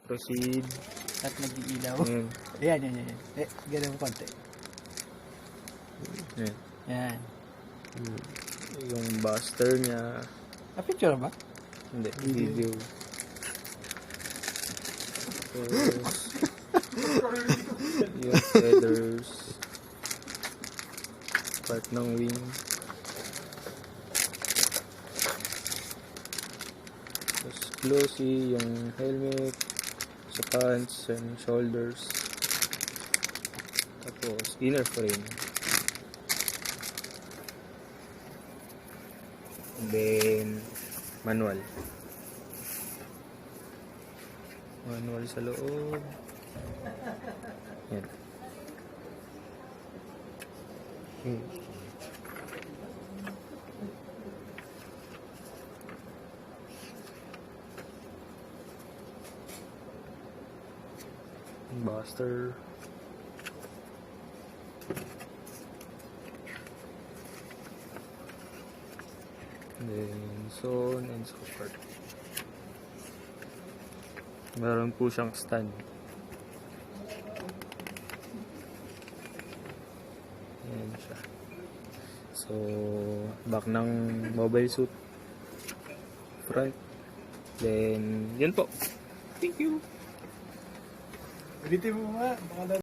Proceed. At nag-iilaw. Ayan. Yan. Ganun konti. Ayan. Yan. Yung buster niya. Picture ba? Hindi, video. Tapos, yung feathers. Part ng wing. Tapos, glossy, yung helmet. Sa pants and shoulders. Tapos, inner frame. And then, manual. Manual sa loob. Yan. Buster. And then, so on and so forth. Meron po siyang stand. Ayan siya. So, back ng mobile suit. Front. Then, yun po. Thank you. Ulitin mo nga.